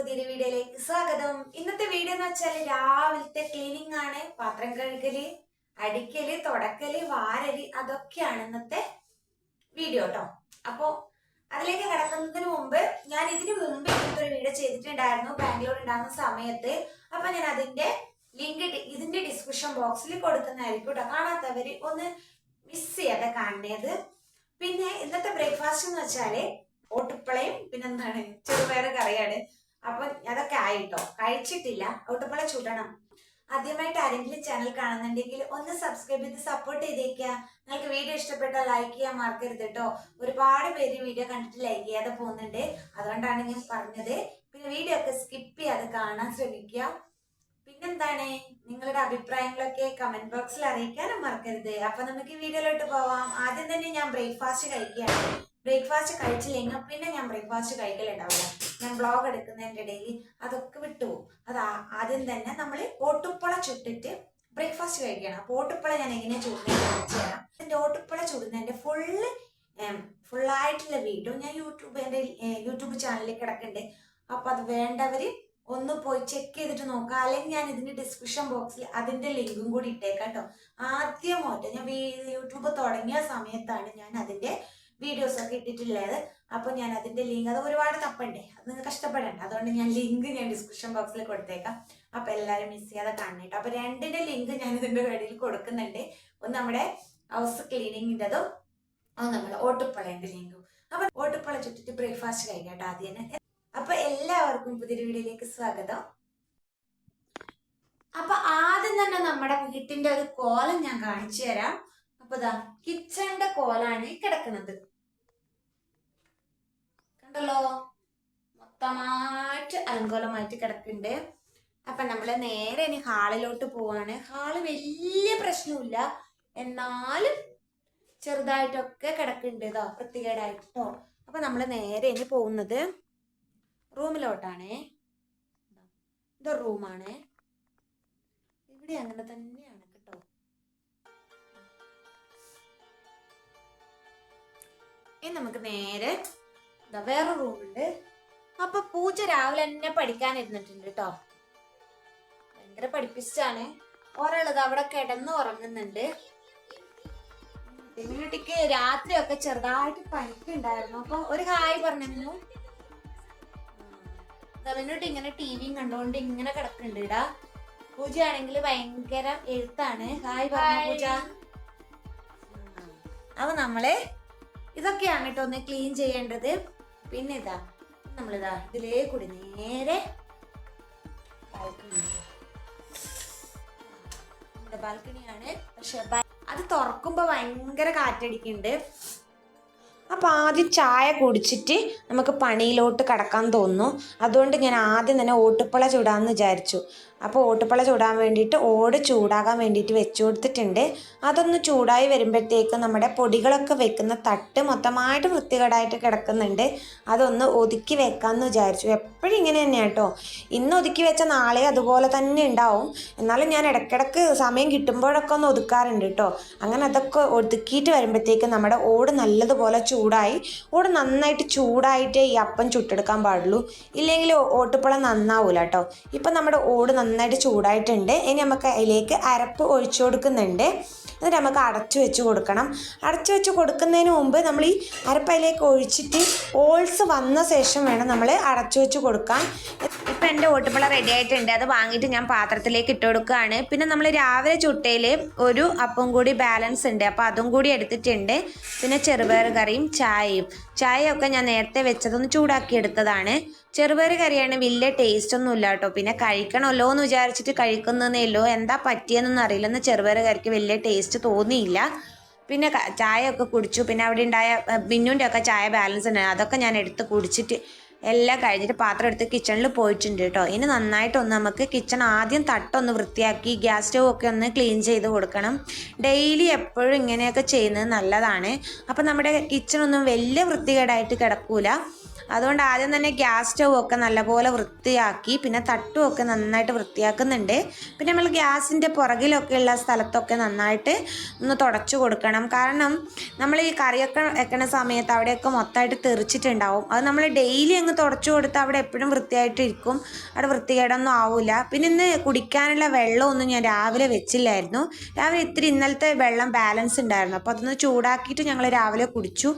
പുതിയൊരു വീഡിയോയിലേക്ക് സ്വാഗതം. ഇന്നത്തെ വീഡിയോ എന്ന് വെച്ചാൽ രാവിലത്തെ ക്ലീനിങ് ആണ്. പാത്രം കഴുകല്, അടിക്കല്, തുടക്കല്, വാരല് അതൊക്കെയാണ് ഇന്നത്തെ വീഡിയോ കേട്ടോ. അപ്പോ അതിലേക്ക് കിടക്കുന്നതിന് മുമ്പ് ഞാൻ ഇതിനു മുമ്പ് ഇന്നത്തെ ഒരു വീഡിയോ ചെയ്തിട്ടുണ്ടായിരുന്നു ബാംഗ്ലൂർ ഉണ്ടാകുന്ന സമയത്ത്. അപ്പൊ ഞാൻ അതിന്റെ ലിങ്ക് ഇതിന്റെ ഡിസ്ക്രിപ്ഷൻ ബോക്സിൽ കൊടുക്കുന്നതായിരിക്കും കേട്ടോ. കാണാത്തവര് ഒന്ന് മിസ് ചെയ്യാതെ കാണേണ്ടത്. പിന്നെ ഇന്നത്തെ ബ്രേക്ക്ഫാസ്റ്റ് എന്ന് വെച്ചാല് ഓട്ടുപ്പളയും പിന്നെന്താണ് ചെറുപയർ കറിയാണ്. അപ്പൊ അതൊക്കെ ആയിട്ടോ, കഴിച്ചിട്ടില്ല. ഓട്ടുപ്പള ചുടണം. ആദ്യമായിട്ട് ആരെങ്കിലും ചാനൽ കാണുന്നുണ്ടെങ്കിൽ ഒന്ന് സബ്സ്ക്രൈബ് ചെയ്ത് സപ്പോർട്ട് ചെയ്തേക്കുക. നിങ്ങൾക്ക് വീഡിയോ ഇഷ്ടപ്പെട്ടാൽ ലൈക്ക് ചെയ്യാൻ മറക്കരുത് കേട്ടോ. ഒരുപാട് പേര് വീഡിയോ കണ്ടിട്ട് ലൈക്ക് ചെയ്യാതെ പോകുന്നുണ്ട്, അതുകൊണ്ടാണ് ഞാൻ പറഞ്ഞത്. പിന്നെ വീഡിയോ ഒക്കെ സ്കിപ്പ് ചെയ്യാതെ കാണാൻ ശ്രമിക്കുക. പിന്നെന്താണ് നിങ്ങളുടെ അഭിപ്രായങ്ങളൊക്കെ കമന്റ് ബോക്സിൽ അറിയിക്കാനും മറക്കരുത്. അപ്പൊ നമുക്ക് വീഡിയോയിലോട്ട് പോവാം. ആദ്യം തന്നെ ഞാൻ ബ്രേക്ക്ഫാസ്റ്റ് കഴിക്കുകയാണ്. ബ്രേക്ക്ഫാസ്റ്റ് കഴിച്ചില്ലെങ്കിൽ പിന്നെ ഞാൻ ബ്രേക്ക്ഫാസ്റ്റ് കഴിക്കലുണ്ടാവില്ല. ഞാൻ വ്ളോഗ് എടുക്കുന്നതിൻ്റെ ഇടയിൽ അതൊക്കെ വിട്ടുപോകും. അത് ആദ്യം തന്നെ നമ്മൾ ഓട്ടുപ്പള ചുട്ടിട്ട് ബ്രേക്ക്ഫാസ്റ്റ് കഴിക്കണം. അപ്പോൾ ഓട്ടുപ്പള ഞാൻ എങ്ങനെയാണ് ചുടുന്നത് കാണിച്ചു തരാം. എൻ്റെ ഓട്ടുപ്പള ചുടുന്നതിൻ്റെ ഫുള്ളായിട്ടുള്ള വീഡിയോ ഞാൻ യൂട്യൂബ് ചാനലിൽ കിടക്കുന്നുണ്ട്. അപ്പോൾ അത് വേണ്ടവർ ഒന്ന് പോയി ചെക്ക് ചെയ്തിട്ട് നോക്കാം. അല്ലെങ്കിൽ ഞാൻ ഇതിന്റെ ഡിസ്ക്രിപ്ഷൻ ബോക്സിൽ അതിന്റെ ലിങ്കും കൂടി ഇട്ടേക്കാം കേട്ടോ. ആദ്യമായിട്ട് ഞാൻ യൂട്യൂബ് തുടങ്ങിയ സമയത്താണ് ഞാൻ അതിന്റെ വീഡിയോസ് ഒക്കെ ഇട്ടിട്ടുള്ളത്. അപ്പൊ ഞാൻ അതിന്റെ ലിങ്ക്, അത് ഒരുപാട് തപ്പണ്ടേ, അത് നിങ്ങൾ കഷ്ടപ്പെടണ്ട, അതുകൊണ്ട് ഞാൻ ലിങ്ക് ഡിസ്ക്രിപ്ഷൻ ബോക്സിൽ കൊടുത്തേക്കാം. അപ്പൊ എല്ലാവരും മിസ് ചെയ്യാതെ കാണണം. അപ്പൊ രണ്ടിന്റെ ലിങ്ക് ഞാൻ ഇതിന്റെ ഇടയിൽ കൊടുക്കുന്നുണ്ട്. ഒന്ന് നമ്മുടെ ഹൗസ് ക്ലീനിങ്ങിൻ്റെതും ഒന്ന് നമ്മുടെ ഓട്ടുപ്പളേന്റെ ലിങ്കും. അപ്പൊ ഓട്ടുപ്പള ചുറ്റിട്ട് ബ്രേക്ക്ഫാസ്റ്റ് കഴിക്കാട്ടോ ആദ്യം തന്നെ. അപ്പൊ എല്ലാവർക്കും പുതിയൊരു വീഡിയോയിലേക്ക് സ്വാഗതം. അപ്പൊ ആദ്യം തന്നെ നമ്മുടെ വീട്ടിന്റെ ഒരു കോലം ഞാൻ കാണിച്ചു തരാം. അപ്പൊ ഇതാ കിച്ചണിന്റെ കോലാണ് കിടക്കുന്നത്, കണ്ടല്ലോ, മൊത്തമായിട്ട് അലങ്കോലമായിട്ട് കിടക്കുന്നുണ്ട്. അപ്പൊ നമ്മള് നേരെ ഇനി ഹാളിലോട്ട് പോവാണ്. ഹാള് വലിയ പ്രശ്നമില്ല, എന്നാലും ചെറുതായിട്ടൊക്കെ കിടക്കുന്നുണ്ട് ഇതാ വൃത്തികേടായിട്ടോ. അപ്പൊ നമ്മള് നേരെ ഇനി പോകുന്നത് റൂമിലോട്ടാണേ. ഇത് റൂമാണ്, ഇവിടെ അങ്ങനെ തന്നെയാണ് കേട്ടോ. ഇനി നമുക്ക് നേരെ വേറെ റൂമുണ്ട്. അപ്പൊ പൂജ രാവിലെ തന്നെ പഠിക്കാനിരുന്നിട്ടുണ്ട് കേട്ടോ. ഭയങ്കര പഠിപ്പിച്ചാണ്. ഒരാളത് അവിടെ കിടന്ന് ഉറങ്ങുന്നുണ്ട്. കുട്ടിക്ക് രാത്രിയൊക്കെ ചെറുതായിട്ട് പനിക്കുണ്ടായിരുന്നു. അപ്പൊ ഒരു ഹായ് പറഞ്ഞു. അവനോട്ട് ഇങ്ങനെ ടിവിയും കണ്ടോണ്ട് ഇങ്ങനെ കിടക്കുന്നുണ്ട് ഇടാ. പൂജയാണെങ്കിൽ ഭയങ്കര എഴുത്താണ്. ഹായ് പറഞ്ഞ പൂജ. അപ്പൊ നമ്മള് ഇതൊക്കെയാണ് കേട്ടോ ഒന്ന് ക്ലീൻ ചെയ്യേണ്ടത്. പിന്നെ ഇതാ നമ്മളിതാ ഇതിലേ കൂടി നേരെ ബാൽക്കണിയാണ്. പക്ഷെ അത് തുറക്കുമ്പോ ഭയങ്കര കാറ്റടിക്കുന്നുണ്ട്. അപ്പോൾ ആദ്യം ചായ കുടിച്ചിട്ട് നമുക്ക് പണിയിലോട്ട് കടക്കാൻ തോന്നുന്നു. അതുകൊണ്ട് ഞാൻ ആദ്യം തന്നെ ഓട്ടുപ്പള ചൂടാമെന്ന് വിചാരിച്ചു. അപ്പോൾ ഓട്ടുപ്പള ചൂടാൻ വേണ്ടിയിട്ട് ഓട് ചൂടാകാൻ വേണ്ടിയിട്ട് വെച്ചു കൊടുത്തിട്ടുണ്ട്. അതൊന്ന് ചൂടായി വരുമ്പോഴത്തേക്ക് നമ്മുടെ പൊടികളൊക്കെ വെക്കുന്ന തട്ട് മൊത്തമായിട്ട് വൃത്തികേടായിട്ട് കിടക്കുന്നുണ്ട്. അതൊന്ന് ഒതുക്കി വെക്കാമെന്ന് വിചാരിച്ചു. എപ്പോഴും ഇങ്ങനെ തന്നെയാണ് കേട്ടോ. ഇന്ന് ഒതുക്കി വെച്ച നാളെ അതുപോലെ തന്നെ ഉണ്ടാവും. എന്നാലും ഞാൻ ഇടയ്ക്കിടയ്ക്ക് സമയം കിട്ടുമ്പോഴൊക്കെ ഒന്ന് ഒതുക്കാറുണ്ട് കേട്ടോ. അങ്ങനെ അതൊക്കെ ഒതുക്കിയിട്ട് വരുമ്പോഴത്തേക്ക് നമ്മുടെ ഓട് നല്ലതുപോലെ ചൂടായി. ഓട് നന്നായിട്ട് ചൂടായിട്ട് ഈ അപ്പം ചുട്ടെടുക്കാൻ പാടുള്ളൂ, ഇല്ലെങ്കിൽ ഓട്ടുപ്പളം നന്നാവൂല കേട്ടോ. ഇപ്പം നമ്മുടെ ഓട് നന്നായിട്ട് ചൂടായിട്ടുണ്ട്. ഇനി നമുക്ക് അതിലേക്ക് അരപ്പ് ഒഴിച്ചു കൊടുക്കുന്നുണ്ട്. എന്നിട്ട് നമുക്ക് അടച്ചു വെച്ച് കൊടുക്കണം. അടച്ചു വെച്ച് കൊടുക്കുന്നതിന് മുമ്പ് നമ്മൾ ഈ അരപ്പ് അതിലേക്ക് ഒഴിച്ചിട്ട് ഓൾസ് വന്ന ശേഷം വേണം നമ്മൾ അടച്ചു വെച്ച് കൊടുക്കാൻ. ഇപ്പം എൻ്റെ ഓട്ടുപ്പള റെഡി ആയിട്ടുണ്ട്. അത് വാങ്ങിയിട്ട് ഞാൻ പാത്രത്തിലേക്ക് ഇട്ട് കൊടുക്കുകയാണ്. പിന്നെ നമ്മൾ രാവിലെ ചുട്ടയിൽ ഒരു അപ്പം കൂടി ബാലൻസ് ഉണ്ട്, അപ്പോൾ അതും കൂടി എടുത്തിട്ടുണ്ട്. പിന്നെ ചെറുപയർ കറിയും ചായയൊക്കെ ഞാൻ നേരത്തെ വെച്ചതൊന്ന് ചൂടാക്കി എടുത്തതാണ്. ചെറുപയർ കറിയാണ്, വലിയ ടേസ്റ്റ് ഒന്നും ഇല്ല കേട്ടോ. പിന്നെ കഴിക്കണമല്ലോ എന്ന് വിചാരിച്ചിട്ട് കഴിക്കുന്നതേ ഉള്ളൂ. എന്താ പറ്റിയെന്നൊന്നും അറിയില്ല, എന്ന് ചെറുപയർ കറിക്ക് വലിയ ടേസ്റ്റ് തോന്നിയില്ല. പിന്നെ ചായയൊക്കെ കുടിച്ചു. പിന്നെ അവിടെ ഉണ്ടായ ബിന്നുൻ്റെ ഒക്കെ ചായ ബാലൻസ് ഉണ്ട്, അതൊക്കെ ഞാൻ എടുത്ത് കുടിച്ചിട്ട് എല്ലാം കഴിഞ്ഞിട്ട് പാത്രം എടുത്ത് കിച്ചണിൽ പോയിട്ടുണ്ട് കേട്ടോ. ഇനി നന്നായിട്ടൊന്ന് നമുക്ക് കിച്ചൺ ആദ്യം തട്ടൊന്ന് വൃത്തിയാക്കി ഗ്യാസ് സ്റ്റവ് ഒക്കെ ഒന്ന് ക്ലീൻ ചെയ്ത് കൊടുക്കണം. ഡെയിലി എപ്പോഴും ഇങ്ങനെയൊക്കെ ചെയ്യുന്നത് നല്ലതാണ്. അപ്പം നമ്മുടെ കിച്ചണൊന്നും വലിയ വൃത്തികേടായിട്ട് കിടക്കൂല. അതുകൊണ്ട് ആദ്യം തന്നെ ഗ്യാസ് സ്റ്റൗ ഒക്കെ നല്ലപോലെ വൃത്തിയാക്കി, പിന്നെ തട്ടും ഒക്കെ നന്നായിട്ട് വൃത്തിയാക്കുന്നുണ്ട്. പിന്നെ നമ്മൾ ഗ്യാസിൻ്റെ പുറകിലൊക്കെ ഉള്ള സ്ഥലത്തൊക്കെ നന്നായിട്ട് ഒന്ന് തുടച്ചു കൊടുക്കണം. കാരണം നമ്മൾ ഈ കറിയൊക്കെ വെക്കണ സമയത്ത് അവിടെയൊക്കെ മൊത്തമായിട്ട് തെറിച്ചിട്ടുണ്ടാവും. അത് നമ്മൾ ഡെയിലി അങ്ങ് തുടച്ചു കൊടുത്താൽ അവിടെ എപ്പോഴും വൃത്തിയായിട്ടിരിക്കും, അവിടെ വൃത്തികേടൊന്നും ആവില്ല. പിന്നെ ഇന്ന് കുടിക്കാനുള്ള വെള്ളമൊന്നും ഞാൻ രാവിലെ വെച്ചില്ലായിരുന്നു. രാവിലെ ഇത്തിരി ഇന്നലത്തെ വെള്ളം ബാലൻസ് ഉണ്ടായിരുന്നു, അപ്പോൾ അതൊന്ന് ചൂടാക്കിയിട്ട് ഞങ്ങൾ രാവിലെ കുടിച്ചു.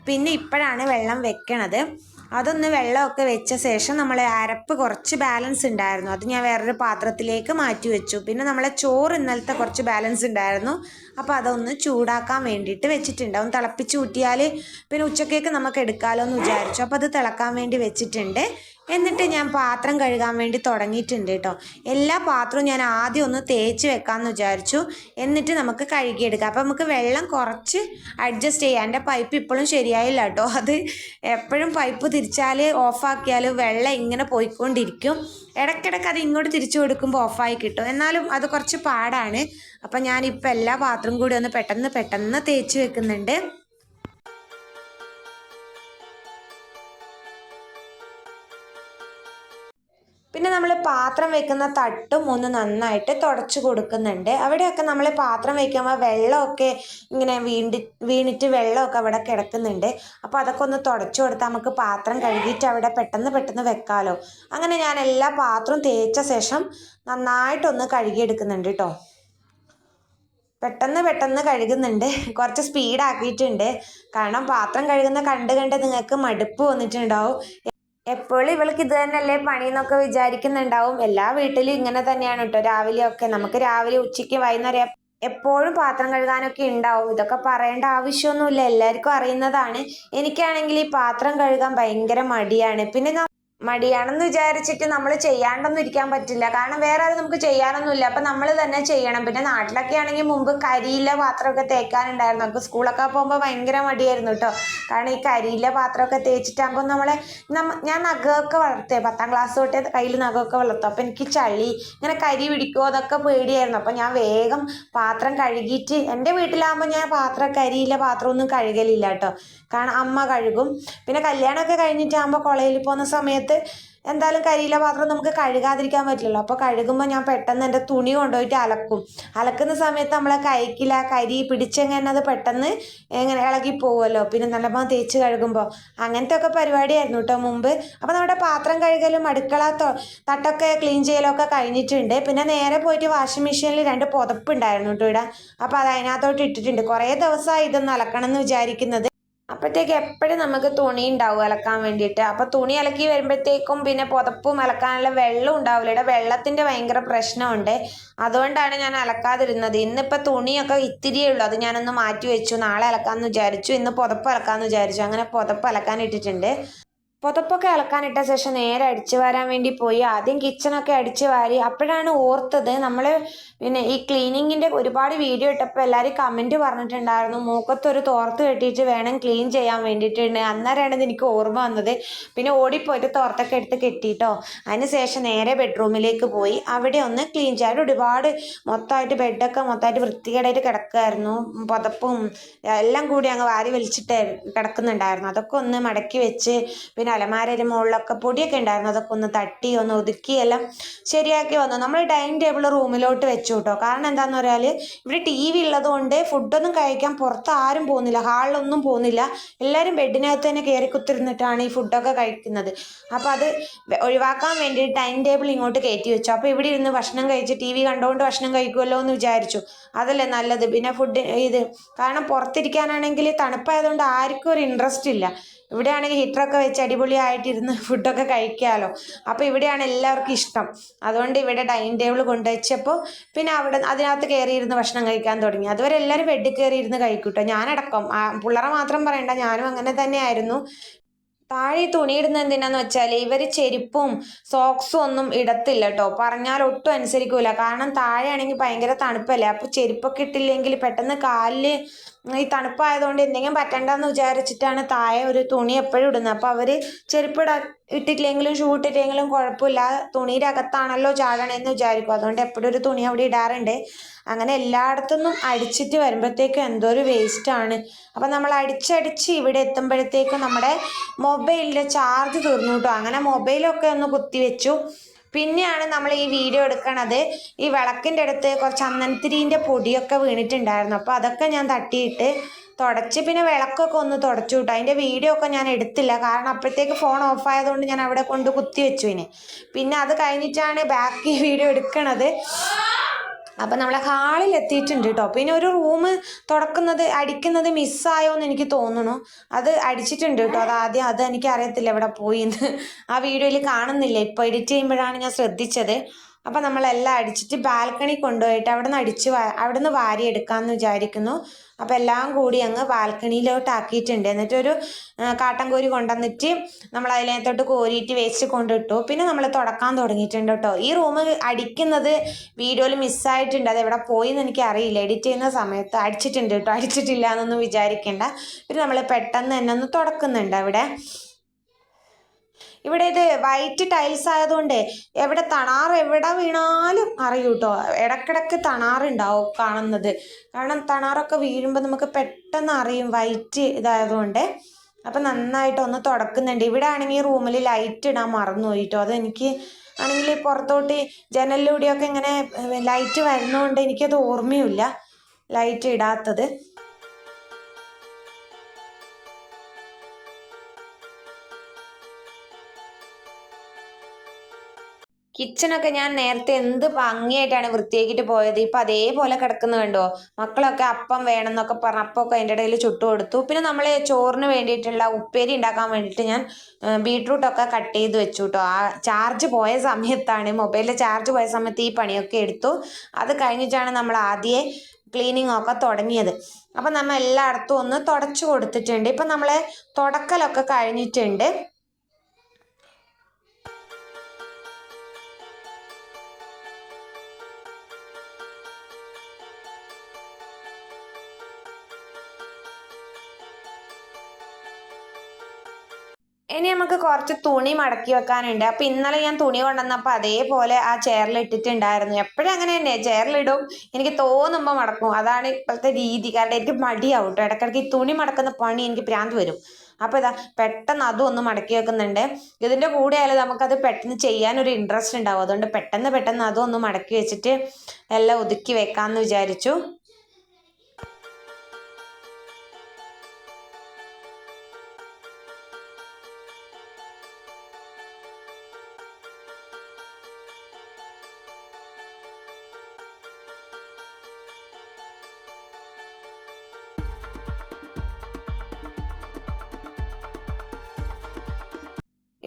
പിന്നെ ഇപ്പോഴാണ് വെള്ളം വെക്കണത്. അതൊന്ന് വെള്ളമൊക്കെ വെച്ച ശേഷം നമ്മൾ അരപ്പ് കുറച്ച് ബാലൻസ് ഉണ്ടായിരുന്നു, അത് ഞാൻ വേറൊരു പാത്രത്തിലേക്ക് മാറ്റി വെച്ചു. പിന്നെ നമ്മളെ ചോറ് ഇന്നലത്തെ കുറച്ച് ബാലൻസ് ഉണ്ടായിരുന്നു, അപ്പോൾ അതൊന്ന് ചൂടാക്കാൻ വേണ്ടിയിട്ട് വെച്ചിട്ടുണ്ട്. ഒന്ന് തിളപ്പിച്ച് ഊറ്റിയാൽ പിന്നെ ഉച്ചക്കേക്ക് നമുക്ക് എടുക്കാമല്ലോ എന്ന് വിചാരിച്ചു. അപ്പോൾ അത് തിളക്കാൻ വേണ്ടി വെച്ചിട്ടുണ്ട്. എന്നിട്ട് ഞാൻ പാത്രം കഴുകാൻ വേണ്ടി തുടങ്ങിയിട്ടുണ്ട് കേട്ടോ. എല്ലാ പാത്രവും ഞാൻ ആദ്യം ഒന്ന് തേച്ച് വെക്കാമെന്ന് വിചാരിച്ചു, എന്നിട്ട് നമുക്ക് കഴുകിയെടുക്കാം. അപ്പോൾ നമുക്ക് വെള്ളം കുറച്ച് അഡ്ജസ്റ്റ് ചെയ്യാം. എൻ്റെ പൈപ്പ് ഇപ്പോഴും ശരിയായില്ല കേട്ടോ. അത് എപ്പോഴും പൈപ്പ് തിരിച്ചാൽ ഓഫാക്കിയാൽ വെള്ളം ഇങ്ങനെ പോയിക്കൊണ്ടിരിക്കും. ഇടയ്ക്കിടയ്ക്ക് അത് ഇങ്ങോട്ട് തിരിച്ചു കൊടുക്കുമ്പോൾ ഓഫായി കിട്ടും, എന്നാലും അത് കുറച്ച് പാടാണ്. അപ്പം ഞാനിപ്പോൾ എല്ലാ പാത്രവും കൂടി ഒന്ന് പെട്ടെന്ന് തേച്ച് വെക്കുന്നുണ്ട്. പിന്നെ നമ്മൾ പാത്രം വെക്കുന്ന തട്ടും ഒന്ന് നന്നായിട്ട് തുടച്ചു കൊടുക്കുന്നുണ്ട്. അവിടെയൊക്കെ നമ്മൾ പാത്രം വയ്ക്കുമ്പോൾ വെള്ളമൊക്കെ ഇങ്ങനെ വീണിട്ട് വെള്ളമൊക്കെ അവിടെ കിടക്കുന്നുണ്ട്. അപ്പോൾ അതൊക്കെ ഒന്ന് തുടച്ചു കൊടുത്താൽ നമുക്ക് പാത്രം കഴുകിയിട്ട് അവിടെ പെട്ടെന്ന് വെക്കാമല്ലോ. അങ്ങനെ ഞാൻ എല്ലാ പാത്രവും തേച്ച ശേഷം നന്നായിട്ടൊന്ന് കഴുകിയെടുക്കുന്നുണ്ട് കേട്ടോ. പെട്ടെന്ന് കഴുകുന്നുണ്ട്, കുറച്ച് സ്പീഡാക്കിയിട്ടുണ്ട്. കാരണം പാത്രം കഴുകുന്ന കണ്ട് നിങ്ങൾക്ക് മടുപ്പ് വന്നിട്ടുണ്ടാവും. എപ്പോഴും ഇവൾക്ക് ഇത് തന്നെയല്ലേ പണി എന്നൊക്കെ വിചാരിക്കുന്നുണ്ടാവും. എല്ലാ വീട്ടിലും ഇങ്ങനെ തന്നെയാണ് കേട്ടോ. രാവിലെയൊക്കെ നമുക്ക് രാവിലെ ഉച്ചയ്ക്ക് വൈകുന്നേരം എപ്പോഴും പാത്രം കഴുകാനൊക്കെ ഉണ്ടാവും. ഇതൊക്കെ പറയേണ്ട ആവശ്യമൊന്നുമില്ല, എല്ലാവർക്കും അറിയുന്നതാണ്. എനിക്കാണെങ്കിൽ ഈ പാത്രം കഴുകാൻ ഭയങ്കര മടിയാണ്. പിന്നെ മടിയാണെന്ന് വിചാരിച്ചിട്ട് നമ്മൾ ചെയ്യാണ്ടൊന്നും ഇരിക്കാൻ പറ്റില്ല, കാരണം വേറെ ആരും നമുക്ക് ചെയ്യാനൊന്നുമില്ല, അപ്പം നമ്മൾ തന്നെ ചെയ്യണം. പിന്നെ നാട്ടിലൊക്കെ ആണെങ്കിൽ മുമ്പ് കരിയിലെ പാത്രമൊക്കെ തേക്കാനുണ്ടായിരുന്നു. നമുക്ക് സ്കൂളൊക്കെ പോകുമ്പോൾ ഭയങ്കര മടിയായിരുന്നു കേട്ടോ. കാരണം ഈ കരിയിലെ പാത്രമൊക്കെ തേച്ചിട്ടാകുമ്പോൾ ഞാൻ നഖമൊക്കെ വളർത്തിയ 10ാം ക്ലാസ് തൊട്ടേ കയ്യിൽ നഖമൊക്കെ വളർത്തും. അപ്പോൾ എനിക്ക് ചളി ഇങ്ങനെ കരി പിടിക്കുമോ അതൊക്കെ പേടിയായിരുന്നു. അപ്പം ഞാൻ വേഗം പാത്രം കഴുകിയിട്ട്, എൻ്റെ വീട്ടിലാകുമ്പോൾ ഞാൻ കരിയിലെ പാത്രമൊന്നും കഴുകലില്ല കേട്ടോ, കാരണം അമ്മ കഴുകും. പിന്നെ കല്യാണമൊക്കെ കഴിഞ്ഞിട്ടാകുമ്പോൾ കോളേജിൽ പോകുന്ന സമയത്ത് എന്തായാലും കരിയിലെ പാത്രം നമുക്ക് കഴുകാതിരിക്കാൻ പറ്റില്ലല്ലോ. അപ്പോൾ കഴുകുമ്പോൾ ഞാൻ പെട്ടെന്ന് എൻ്റെ തുണി കൊണ്ടുപോയിട്ട് അലക്കുന്ന സമയത്ത് നമ്മളെ കൈക്കില്ല കരി പിടിച്ചെങ്ങനെ അത് പെട്ടെന്ന് ഇങ്ങനെ ഇളകി പോകുമല്ലോ. പിന്നെ നല്ലപോലെ തേച്ച് കഴുകുമ്പോൾ അങ്ങനത്തെ ഒക്കെ പരിപാടിയായിരുന്നു കേട്ടോ മുമ്പ്. അപ്പോൾ നമ്മുടെ പാത്രം കഴുകലും അടുക്കള തട്ടൊക്കെ ക്ലീൻ ചെയ്യലൊക്കെ കഴിഞ്ഞിട്ടുണ്ട്. പിന്നെ നേരെ പോയിട്ട് വാഷിംഗ് മെഷീനിൽ 2 പുതപ്പ് ഉണ്ടായിരുന്നു കേട്ടോ ഇടാൻ. അപ്പോൾ അത് അതിനകത്തോട്ട് ഇട്ടിട്ടുണ്ട്. കുറേ ദിവസമായി ഇതൊന്ന് അലക്കണം എന്ന് വിചാരിക്കുന്നത്. അപ്പോഴത്തേക്ക് എപ്പോഴും നമുക്ക് തുണി ഉണ്ടാവും അലക്കാൻ വേണ്ടിയിട്ട്. അപ്പോൾ തുണി അലക്കി വരുമ്പോഴത്തേക്കും പിന്നെ പുതപ്പും അലക്കാനുള്ള വെള്ളം ഉണ്ടാവില്ല. ഇവിടെ വെള്ളത്തിൻ്റെ ഭയങ്കര പ്രശ്നമുണ്ട്, അതുകൊണ്ടാണ് ഞാൻ അലക്കാതിരുന്നത്. ഇന്നിപ്പോൾ തുണിയൊക്കെ ഇത്തിരിയേ ഉള്ളൂ, അത് ഞാനൊന്ന് മാറ്റി വെച്ചു. നാളെ അലക്കാമെന്ന് വിചാരിച്ചു, ഇന്ന് പുതപ്പ് അലക്കാമെന്ന് വിചാരിച്ചു. അങ്ങനെ പുതപ്പ് അലക്കാൻ ഇട്ടിട്ടുണ്ട്. പുതപ്പൊക്കെ അലക്കാനിട്ട ശേഷം നേരെ അടിച്ചു വാരാൻ വേണ്ടി പോയി. ആദ്യം കിച്ചണൊക്കെ അടിച്ചു വാരി. അപ്പോഴാണ് ഓർത്തത് നമ്മൾ പിന്നെ ഈ ക്ലീനിങ്ങിൻ്റെ ഒരുപാട് വീഡിയോ ഇട്ടപ്പോൾ എല്ലാവരും കമൻറ്റ് പറഞ്ഞിട്ടുണ്ടായിരുന്നു മൂക്കത്തൊരു തോർത്ത് കെട്ടിയിട്ട് വേണം ക്ലീൻ ചെയ്യാൻ വേണ്ടിയിട്ടുണ്ട്. അന്നേരമാണ് എനിക്ക് ഓർമ്മ വന്നത്. പിന്നെ ഓടിപ്പോയിട്ട് തോർത്തൊക്കെ എടുത്ത് കെട്ടിയിട്ടോ. അതിന് ശേഷം നേരെ ബെഡ്റൂമിലേക്ക് പോയി. അവിടെ ഒന്ന് ക്ലീൻ ചെയ്യാൻ ഒരുപാട് മൊത്തമായിട്ട് ബെഡൊക്കെ മൊത്തമായിട്ട് വൃത്തികേടായിട്ട് കിടക്കുമായിരുന്നു. പുതപ്പും എല്ലാം കൂടി അങ്ങ് വാരി വലിച്ചിട്ട് കിടക്കുന്നുണ്ടായിരുന്നു. അതൊക്കെ ഒന്ന് മടക്കി വെച്ച്, പിന്നെ അലമാരയുടെ മുകളിലൊക്കെ പൊടിയൊക്കെ ഉണ്ടായിരുന്നു, അതൊക്കെ ഒന്ന് തട്ടി ഒന്ന് ഒതുക്കി എല്ലാം ശരിയാക്കി വന്നു. നമ്മൾ ഡൈനിങ് ടേബിൾ റൂമിലോട്ട് വെച്ചു കേട്ടോ. കാരണം എന്താണെന്ന് പറഞ്ഞാൽ ഇവിടെ TV ഉള്ളത് കൊണ്ട് ഫുഡൊന്നും കഴിക്കാൻ പുറത്ത് ആരും പോകുന്നില്ല, ഹാളിലൊന്നും പോകുന്നില്ല. എല്ലാവരും ബെഡിനകത്ത് തന്നെ കയറി കുത്തിരുന്നിട്ടാണ് ഈ ഫുഡൊക്കെ കഴിക്കുന്നത്. അപ്പോൾ അത് ഒഴിവാക്കാൻ വേണ്ടി ഡൈനിങ് ടേബിൾ ഇങ്ങോട്ട് കയറ്റി വെച്ചു. അപ്പോൾ ഇവിടെ ഇരുന്ന് ഭക്ഷണം കഴിച്ച് TV കണ്ടുകൊണ്ട് ഭക്ഷണം കഴിക്കുമല്ലോ എന്ന് വിചാരിച്ചു. അതല്ലേ നല്ലത്. പിന്നെ കാരണം പുറത്തിരിക്കാനാണെങ്കിൽ തണുപ്പായതുകൊണ്ട് ആർക്കും ഒരു ഇൻട്രസ്റ്റ് ഇല്ല. ഇവിടെയാണെങ്കിൽ ഹീറ്ററൊക്കെ വെച്ച് അടിപൊളിയായിട്ടിരുന്ന് ഫുഡൊക്കെ കഴിക്കാമല്ലോ. അപ്പോൾ ഇവിടെയാണ് എല്ലാവർക്കും ഇഷ്ടം. അതുകൊണ്ട് ഇവിടെ ഡൈനിങ് ടേബിൾ കൊണ്ടുവച്ചപ്പോൾ പിന്നെ അതിനകത്ത് കയറിയിരുന്ന് ഭക്ഷണം കഴിക്കാൻ തുടങ്ങി. അതുവരെ എല്ലാവരും ബെഡിൽ കയറിയിരുന്ന് കഴിക്കൂട്ടോ, ഞാനടക്കം. പിള്ളേരെ മാത്രം പറയണ്ട, ഞാനും അങ്ങനെ തന്നെയായിരുന്നു. താഴെ തുണിയിടുന്നത് എന്തിനാന്ന് വെച്ചാൽ ഇവർ ചെരുപ്പും സോക്സും ഒന്നും ഇടത്തില്ല കേട്ടോ. പറഞ്ഞാൽ ഒട്ടും അനുസരിക്കൂല. കാരണം താഴെ ആണെങ്കിൽ ഭയങ്കര തണുപ്പല്ലേ, അപ്പോൾ ചെരുപ്പൊക്കെ ഇട്ടില്ലെങ്കിൽ പെട്ടെന്ന് കാലിൽ ഈ തണുപ്പായതുകൊണ്ട് എന്തെങ്കിലും പറ്റണ്ടെന്ന് വിചാരിച്ചിട്ടാണ് താഴെ ഒരു തുണി എപ്പോഴും ഇടുന്നത്. അപ്പോൾ അവർ ചെരുപ്പ് ഇട്ടിട്ടില്ലെങ്കിലും ഷൂ ഇട്ടിട്ടില്ലെങ്കിലും കുഴപ്പമില്ല, തുണിയുടെ അകത്താണല്ലോ ചാടണമെന്ന് വിചാരിക്കും. അതുകൊണ്ട് എപ്പോഴും ഒരു തുണി അവിടെ ഇടാറുണ്ട്. അങ്ങനെ എല്ലായിടത്തുനിന്നും അടിച്ചിട്ട് വരുമ്പോഴത്തേക്കും എന്തോ ഒരു വേസ്റ്റാണ്. അപ്പം നമ്മൾ അടിച്ചടിച്ച് ഇവിടെ എത്തുമ്പോഴത്തേക്കും നമ്മുടെ മൊബൈലിൻ്റെ ചാർജ് തീർന്നു കേട്ടോ. അങ്ങനെ മൊബൈലൊക്കെ ഒന്ന് കുത്തിവെച്ചു. പിന്നെയാണ് നമ്മൾ ഈ വീഡിയോ എടുക്കണത്. ഈ വിളക്കിൻ്റെ അടുത്ത് കുറച്ച് ചന്ദനത്തിരീൻ്റെ പൊടിയൊക്കെ വീണിട്ടുണ്ടായിരുന്നു. അപ്പോൾ അതൊക്കെ ഞാൻ തട്ടിയിട്ട് തുടച്ച് പിന്നെ വിളക്കൊക്കെ ഒന്ന് തുടച്ചു കിട്ടും. അതിൻ്റെ വീഡിയോ ഒക്കെ ഞാൻ എടുത്തില്ല, കാരണം അപ്പോഴത്തേക്ക് ഫോൺ ഓഫായതുകൊണ്ട് ഞാൻ അവിടെ കൊണ്ട് കുത്തി വെച്ചു. പിന്നെ അത് കഴിഞ്ഞിട്ടാണ് ബാക്കി വീഡിയോ എടുക്കണത്. അപ്പം നമ്മളെ ഹാളിൽ എത്തിയിട്ടുണ്ട് കേട്ടോ. പിന്നെ ഒരു റൂം അടിക്കുന്നത് മിസ്സായോ എന്ന് എനിക്ക് തോന്നുന്നു. അത് അടിച്ചിട്ടുണ്ട് കേട്ടോ. അത് എനിക്ക് അറിയത്തില്ല എവിടെ പോയിന്ന്. ആ വീഡിയോയിൽ കാണുന്നില്ല, ഇപ്പോൾ എഡിറ്റ് ചെയ്യുമ്പോഴാണ് ഞാൻ ശ്രദ്ധിച്ചത്. അപ്പം നമ്മളെല്ലാം അടിച്ചിട്ട് ബാൽക്കണി കൊണ്ടുപോയിട്ട് അവിടെ നിന്ന് വാരി എടുക്കാമെന്ന് വിചാരിക്കുന്നു. അപ്പം എല്ലാം കൂടി അങ്ങ് ബാൽക്കണിയിലോട്ട് ആക്കിയിട്ടുണ്ട്. എന്നിട്ടൊരു കാട്ടൻ കോരി കൊണ്ടുവന്നിട്ട് നമ്മൾ അതിനകത്തോട്ട് കോരിയിട്ട് വേസ്റ്റ് കൊണ്ടിട്ടു. പിന്നെ നമ്മൾ തുടക്കാൻ തുടങ്ങിയിട്ടുണ്ട് കേട്ടോ. ഈ റൂം അടിക്കുന്നത് വീഡിയോയിൽ മിസ്സായിട്ടുണ്ട്, അത് എവിടെ പോയി എന്ന് എനിക്ക് അറിയില്ല. എഡിറ്റ് ചെയ്യുന്ന സമയത്ത് അടിച്ചിട്ടുണ്ട് കേട്ടോ, അടിച്ചിട്ടില്ല എന്നൊന്നും വിചാരിക്കേണ്ട. പിന്നെ നമ്മൾ പെട്ടെന്ന് തന്നെ ഒന്ന് തുടക്കുന്നുണ്ട് അവിടെ. ഇവിടെ ഇത് വൈറ്റ് ടൈൽസ് ആയതുകൊണ്ട് എവിടെ വീണാലും അറിയൂ കേട്ടോ. ഇടക്കിടക്ക് തണാറുണ്ടാവും കാണുന്നത്, കാരണം തണാറൊക്കെ വീഴുമ്പോൾ നമുക്ക് പെട്ടെന്ന് അറിയും വൈറ്റ് ഇതായതുകൊണ്ട്. അപ്പം നന്നായിട്ട് ഒന്ന് തുടക്കുന്നുണ്ട്. ഇവിടെ ആണെങ്കിൽ റൂമിൽ ലൈറ്റ് ഇടാൻ മറന്നുപോയി കേട്ടോ. അതെനിക്ക് ആണെങ്കിൽ പുറത്തോട്ട് ജനലിലൂടെയൊക്കെ ഇങ്ങനെ ലൈറ്റ് വരുന്നതുകൊണ്ട് എനിക്കത് ഓർമ്മയില്ല ലൈറ്റ് ഇടാത്തത്. കിച്ചണൊക്കെ ഞാൻ നേരത്തെ എന്ത് ഭംഗിയായിട്ടാണ് വൃത്തിയാക്കിയിട്ട് പോയത്. ഇപ്പം അതേപോലെ കിടക്കുന്നത് കണ്ടോ. മക്കളൊക്കെ അപ്പം വേണം എന്നൊക്കെ പറഞ്ഞപ്പോൾ അതിൻ്റെ ഇടയിൽ ചുട്ടു കൊടുത്തു. പിന്നെ നമ്മൾ ചോറിന് വേണ്ടിയിട്ടുള്ള ഉപ്പേരി ഉണ്ടാക്കാൻ വേണ്ടിയിട്ട് ഞാൻ ബീട്രൂട്ടൊക്കെ കട്ട് ചെയ്ത് വെച്ചു കേട്ടോ. ആ ചാർജ് പോയ സമയത്താണ്, മൊബൈലിൽ ചാർജ് പോയ സമയത്ത് ഈ പണിയൊക്കെ എടുത്തു. അത് കഴിഞ്ഞിട്ടാണ് നമ്മൾ ആദ്യമേ ക്ലീനിങ് ഒക്കെ തുടങ്ങിയത്. അപ്പം നമ്മൾ എല്ലായിടത്തും ഒന്ന് തുടച്ചു കൊടുത്തിട്ടുണ്ട്. ഇപ്പം നമ്മളെ തുടക്കലൊക്കെ കഴിഞ്ഞിട്ടുണ്ട്. ഇനി നമുക്ക് കുറച്ച് തുണി മടക്കി വെക്കാനുണ്ട്. അപ്പം ഇന്നലെ ഞാൻ തുണി കൊണ്ടുവന്നപ്പോൾ അതേപോലെ ആ ചെയറിൽ ഇട്ടിട്ടുണ്ടായിരുന്നു. എപ്പോഴും അങ്ങനെ തന്നെ ചെയറിലിടും, എനിക്ക് തോന്നുമ്പോൾ മടക്കും. അതാണ് ഇപ്പോഴത്തെ രീതി, കാരണം എനിക്ക് മടിയാവും കേട്ടോ. ഇടയ്ക്കിടയ്ക്ക് ഈ തുണി മടക്കുന്ന പണി എനിക്ക് ഭ്രാന്ത് വരും. അപ്പോൾ ഇതാ പെട്ടെന്ന് അതും ഒന്ന് മടക്കി വെക്കുന്നുണ്ട്. ഇതിൻ്റെ കൂടെ ആയാലും നമുക്കത് പെട്ടെന്ന് ചെയ്യാനൊരു ഇൻട്രസ്റ്റ് ഉണ്ടാവും. അതുകൊണ്ട് പെട്ടെന്ന് അതും ഒന്ന് മടക്കി വെച്ചിട്ട് എല്ലാം ഒതുക്കി വെക്കാമെന്ന് വിചാരിച്ചു.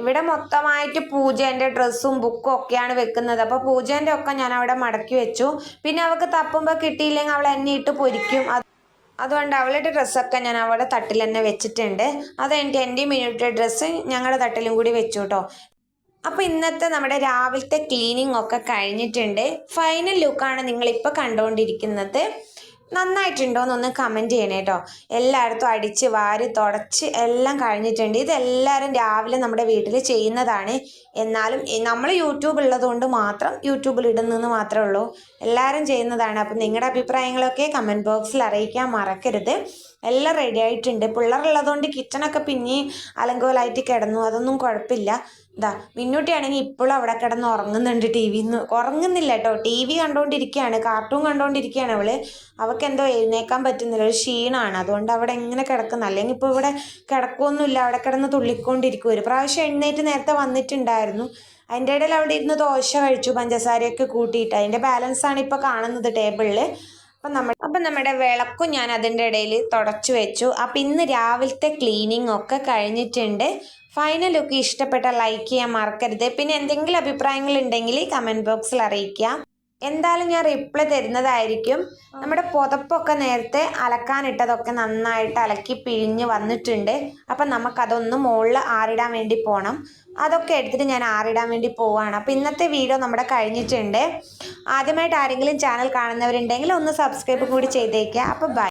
ഇവിടെ മൊത്തമായിട്ട് പൂജേൻ്റെ ഡ്രസ്സും ബുക്കും ഒക്കെയാണ് വെക്കുന്നത്. അപ്പോൾ പൂജേൻ്റെ ഒക്കെ ഞാൻ അവിടെ മടക്കി വെച്ചു. പിന്നെ അവൾക്ക് തപ്പുമ്പോൾ കിട്ടിയില്ലെങ്കിൽ അവൾ എന്നെ ഇട്ട് പൊരിക്കും. അതുകൊണ്ട് അവളുടെ ഡ്രസ്സൊക്കെ ഞാൻ അവിടെ തട്ടിൽ തന്നെ വെച്ചിട്ടുണ്ട്. അത് എൻ്റെ മിനിയുടെ ഡ്രസ്സ് ഞങ്ങളുടെ തട്ടിലും കൂടി വെച്ചു കേട്ടോ. അപ്പോൾ ഇന്നത്തെ നമ്മുടെ രാവിലത്തെ ക്ലീനിങ് ഒക്കെ കഴിഞ്ഞിട്ടുണ്ട്. ഫൈനൽ ലുക്കാണ് നിങ്ങളിപ്പോൾ കണ്ടുകൊണ്ടിരിക്കുന്നത്. നന്നായിട്ടുണ്ടോ എന്നൊന്ന് കമൻറ്റ് ചെയ്യണേ കേട്ടോ. എല്ലായിടത്തും അടിച്ച് വാരി തുടച്ച് എല്ലാം കഴിഞ്ഞിട്ടുണ്ട്. ഇതെല്ലാവരും രാവിലെ നമ്മുടെ വീട്ടിൽ ചെയ്യുന്നതാണ്. എന്നാലും നമ്മൾ യൂട്യൂബ് ഉള്ളതുകൊണ്ട് മാത്രം യൂട്യൂബിൽ ഇടുന്നതെന്ന് മാത്രമേ ഉള്ളൂ. എല്ലാവരും ചെയ്യുന്നതാണ്. അപ്പം നിങ്ങളുടെ അഭിപ്രായങ്ങളൊക്കെ കമൻറ്റ് ബോക്സിൽ അറിയിക്കാൻ മറക്കരുത്. എല്ലാം റെഡി ആയിട്ടുണ്ട്. പിള്ളേരുള്ളതുകൊണ്ട് കിച്ചണൊക്കെ പിന്നെയും അലങ്കോലായിട്ട് കിടന്നു, അതൊന്നും കുഴപ്പമില്ല. ഇതാ മിന്നൂട്ടിയാണെങ്കിൽ ഇപ്പോഴും അവിടെ കിടന്ന് ഉറങ്ങുന്നുണ്ട്. ഉറങ്ങുന്നില്ല കേട്ടോ, ടി വി കണ്ടുകൊണ്ടിരിക്കുകയാണ്, കാർട്ടൂൺ കണ്ടുകൊണ്ടിരിക്കുകയാണ് അവൾക്ക് എന്തോ എഴുന്നേക്കാൻ പറ്റുന്നില്ല, ഒരു ക്ഷീണമാണ്. അതുകൊണ്ട് അവിടെ എങ്ങനെ കിടക്കുന്നു. അല്ലെങ്കിൽ ഇപ്പോൾ ഇവിടെ കിടക്കുകയൊന്നുമില്ല, അവിടെ കിടന്ന് തുള്ളിക്കൊണ്ടിരിക്കും. ഒരു പ്രാവശ്യം എഴുന്നേറ്റ് നേരത്തെ വന്നിട്ടുണ്ടായിരുന്നു. അതിൻ്റെ ഇടയിൽ അവിടെ ഇരുന്ന് ദോശ കഴിച്ചു, പഞ്ചസാരയൊക്കെ കൂട്ടിയിട്ട്. അതിൻ്റെ ബാലൻസാണ് ഇപ്പോൾ കാണുന്നത് ടേബിളിൽ. അപ്പം നമ്മുടെ വിളക്കും ഞാൻ അതിൻ്റെ ഇടയിൽ തുടച്ചു വെച്ചു. അപ്പം ഇന്ന് രാവിലത്തെ ക്ലീനിങ് ഒക്കെ കഴിഞ്ഞിട്ടുണ്ട്. ഫൈനൽ ലുക്ക് ഇഷ്ടപ്പെട്ട ലൈക്ക് ചെയ്യാൻ മറക്കരുത്. പിന്നെ എന്തെങ്കിലും അഭിപ്രായങ്ങൾ ഉണ്ടെങ്കിൽ കമൻറ്റ് ബോക്സിൽ അറിയിക്കാം. എന്തായാലും ഞാൻ റിപ്ലൈ തരുന്നതായിരിക്കും. നമ്മുടെ പുതപ്പൊക്കെ നേരത്തെ അലക്കാനിട്ടതൊക്കെ നന്നായിട്ട് അലക്കി പിഴിഞ്ഞ് വന്നിട്ടുണ്ട്. അപ്പം നമുക്കതൊന്ന് മുകളിൽ ആറിടാൻ വേണ്ടി പോകണം. അതൊക്കെ എടുത്തിട്ട് ഞാൻ ആറിടാൻ വേണ്ടി പോവുകയാണ്. അപ്പോൾ ഇന്നത്തെ വീഡിയോ നമ്മുടെ കഴിഞ്ഞിട്ടുണ്ട്. ആദ്യമായിട്ട് ആരെങ്കിലും ചാനൽ കാണുന്നവരുണ്ടെങ്കിൽ ഒന്ന് സബ്സ്ക്രൈബ് കൂടി ചെയ്തേക്കുക. അപ്പോൾ ബൈ.